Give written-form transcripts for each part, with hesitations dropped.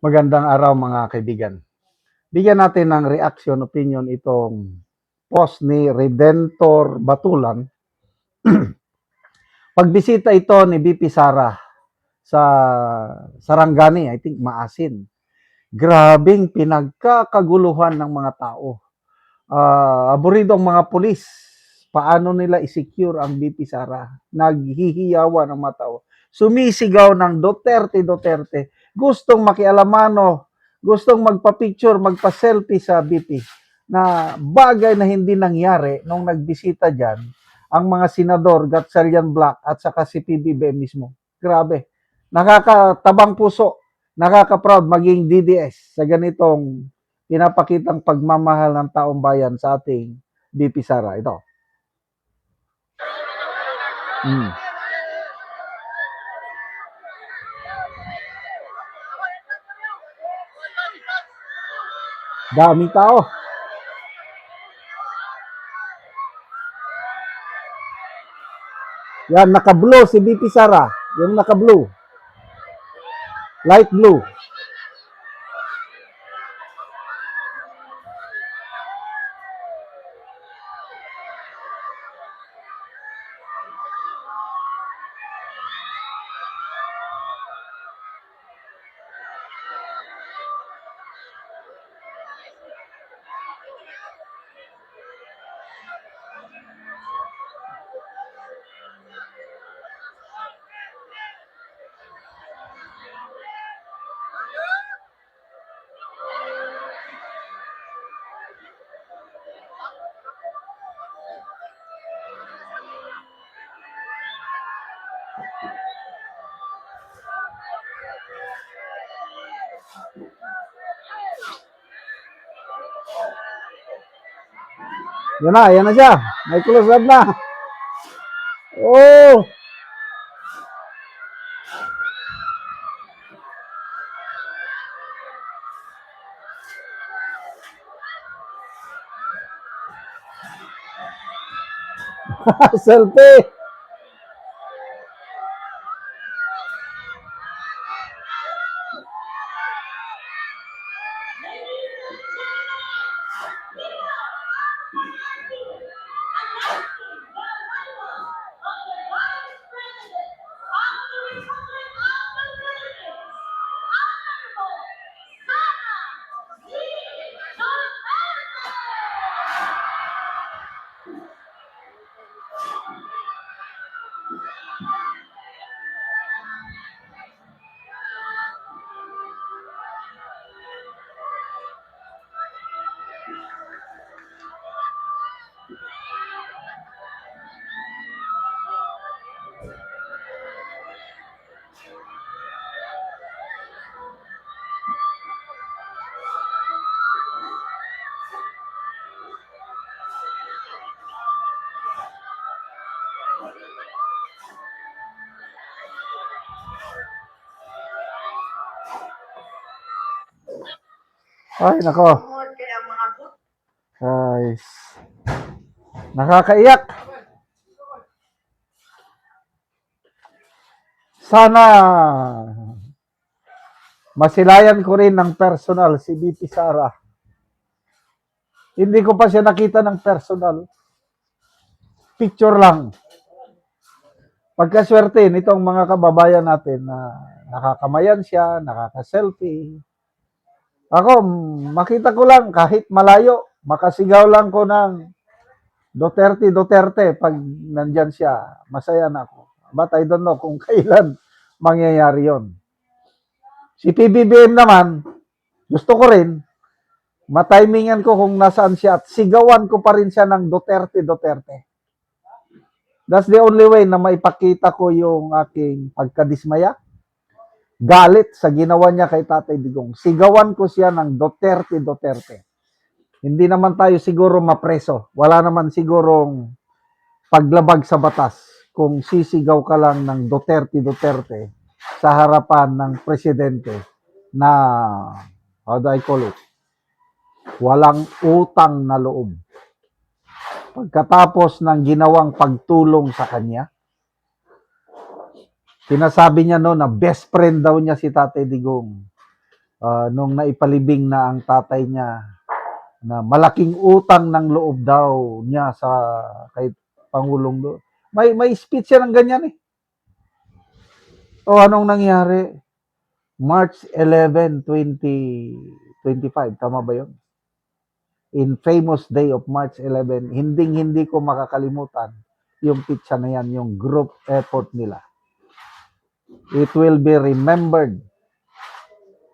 Magandang araw mga kaibigan. Bigyan natin ng reaction, opinion itong post ni Redentor Batulan. Pagbisita ito ni BP Sara sa Sarangani, I think Maasin. Grabing pinagkakaguluhan ng mga tao. Aburido ang mga pulis. Paano nila i-secure ang BP Sara? Naghihiyawan ang mga tao. Sumisigaw ng Duterte, Duterte. Gustong makialamano, gustong magpa-picture, magpa-selfie sa BP na bagay na hindi nangyari nung nagbisita dyan ang mga senador Gatchalian Black at saka si PBBM mismo. Grabe. Nakakatabang puso, nakaka-proud maging DDS sa ganitong pinapakitang pagmamahal ng taong bayan sa ating BP Sara. Ito. Daming tao. Yan, naka-blue si BP Sara. Yung naka-blue. Light blue. Yan na siya. May close up na. Oh! Selfie! Ay, nako. Guys. Nakakaiyak. Sana masilayan ko rin ng personal si BP Sara. Hindi ko pa siya nakita ng personal. Picture lang. Pagkaswerte nitong mga kababayan natin na nakakamayan siya, nakaka-selfie. Ako, makita ko lang kahit malayo, makasigaw lang ko ng Duterte, Duterte pag nandyan siya. Masaya na ako. But I don't know kung kailan mangyayari yon. Si PBBM naman, gusto ko rin, matimingan ko kung nasaan siya at sigawan ko pa rin siya ng Duterte, Duterte. That's the only way na maipakita ko yung aking pagkadismaya. Galit sa ginawa niya kay Tatay Digong. Sigawan ko siya ng Duterte, Duterte. Hindi naman tayo siguro mapreso. Wala naman sigurong paglabag sa batas kung sisigaw ka lang ng Duterte, Duterte sa harapan ng presidente na, how do I call it, walang utang na loob. Pagkatapos ng ginawang pagtulong sa kanya, sinasabi niya no na best friend daw niya si Tatay Digong. nung naipalibing na ang tatay niya na malaking utang ng loob daw niya sa kay Pangulong do. May speech siya ng ganyan eh. O anong nangyari? March 11, 2025, tama ba 'yon? In famous day of March 11, hindi ko makakalimutan yung pizza na yan, yung group effort nila. It will be remembered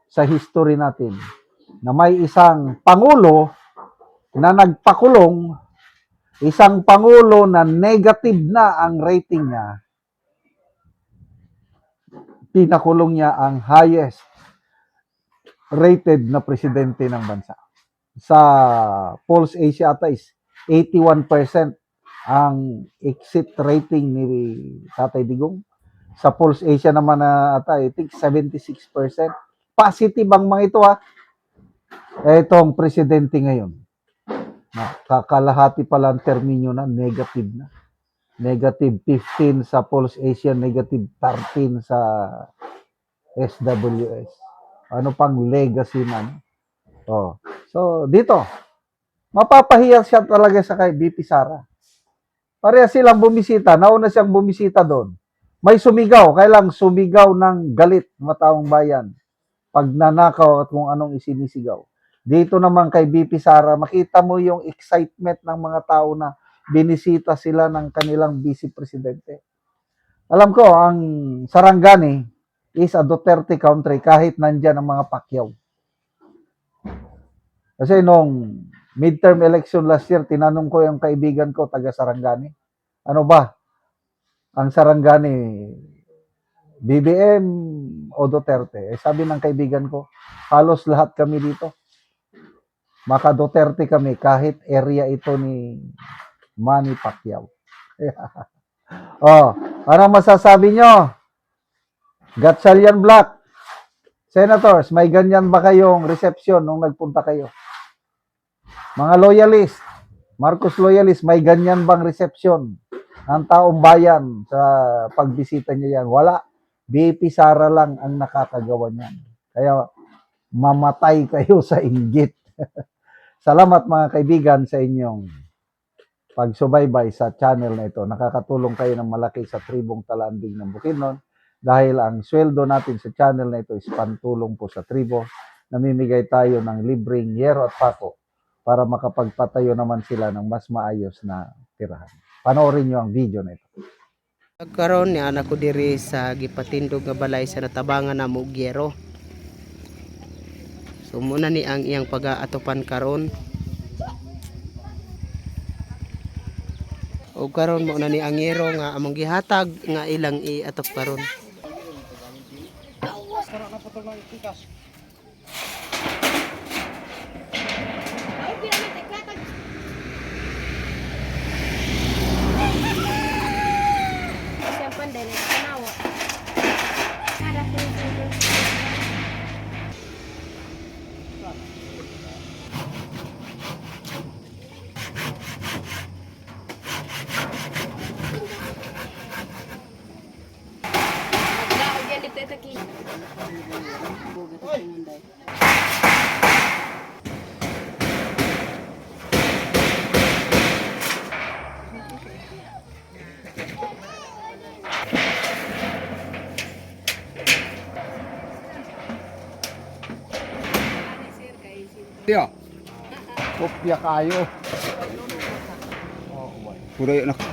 sa history natin na may isang pangulo na nagpakulong, isang pangulo na negative na ang rating niya, pinakulong niya ang highest rated na presidente ng bansa. Sa Pulse Asia ata is 81% ang exit rating ni Tatay Digong. Sa Pulse Asia naman na ata, I think 76%. Positive ang mga ito ha. Itong presidente ngayon. Kakalahati pa lang terminyo na, negative na. Negative 15 sa Pulse Asia, negative 13 sa SWS. Ano pang legacy man. Oh. So, dito, mapapahiya siya talaga sa kay BP Sara. Pareha silang bumisita, nauna siyang bumisita doon. May sumigaw, kailang sumigaw ng galit mataong bayan. Pagnanakaw at kung anong isinisigaw. Dito naman kay BP Sara, makita mo yung excitement ng mga tao na binisita sila ng kanilang vice presidente. Alam ko, ang Sarangani is a Duterte country kahit nandyan ang mga Pacquiao. Kasi nung midterm election last year, tinanong ko yung kaibigan ko, taga Sarangani. Ano ba? Ang Sarangani, BBM o Duterte? Eh, sabi ng kaibigan ko, halos lahat kami dito. Maka Duterte kami kahit area ito ni Manny Pacquiao. Oh, ano masasabi nyo? Gatchalian Black, Senators, may ganyan ba kayong reception nung nagpunta kayo? Mga loyalist, Marcos loyalist, may ganyan bang reception ng taong bayan sa pagbisita niya yan? Wala. BP Sara lang ang nakakagawa niyan. Kaya mamatay kayo sa inggit. Salamat mga kaibigan sa inyong pagsubaybay sa channel na ito. Nakakatulong kayo ng malaki sa tribong Talanding ng Bukidnon dahil ang sweldo natin sa channel na ito is pantulong po sa tribo. Namimigay tayo ng libreng yero at pako para makapagpatayo naman sila ng mas maayos na tirahan. Panoorin nyo ang video na ito. Karon ni anak ko diri sa gipatindog nga balay sa natabangan na Mugyero. So muna ni ang iyang pag-aatopan karon. O karon mo na ni ang yero nga among gihatag nga ilang iatop karon. Iya. Kopya kayo. Puro yun ako.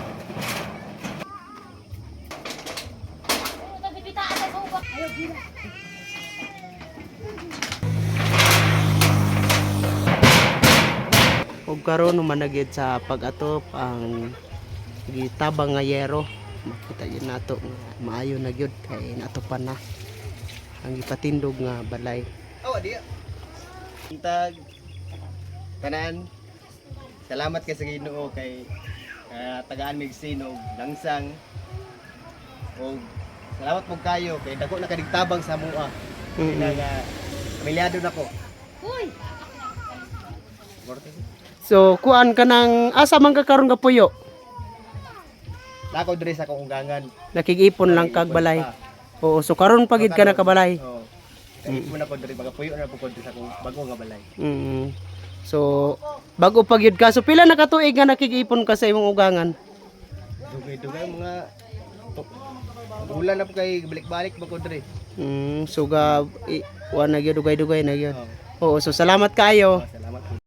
Og karon managid sa pag-atop ang gitabang nga yero. Makita yun nato nga maayo na gyud kay natopan na ang gipatindog nga balay. Oh, dia. Intag tanan. Salamat kay sa Ginoo kay tagaan mig sinog langsang. Og salamat po kayo kay dako na kadigtabang sa mua. Nga pamilyado nako. Uy. So kuan ka nang asa man ka karon ka puyo? Nako diri sa kong gangan. Nakig-ipon lang kag balay. Oo, so karon pagid ka na kabalay. Oh. Kaya mo na ko diri magapuyo na po ko diri sa akong bago nga balay. Mm. So bago pa gyud ka. So pila na ka tuig nga nakikipon ka sa imong ugangan? Dugay-dugay mga bulan na po kay balik-balik ba ko diri. So ga wa na gyud dugay-dugay na gyud. Oh, Oo, so salamat kaayo. salamat.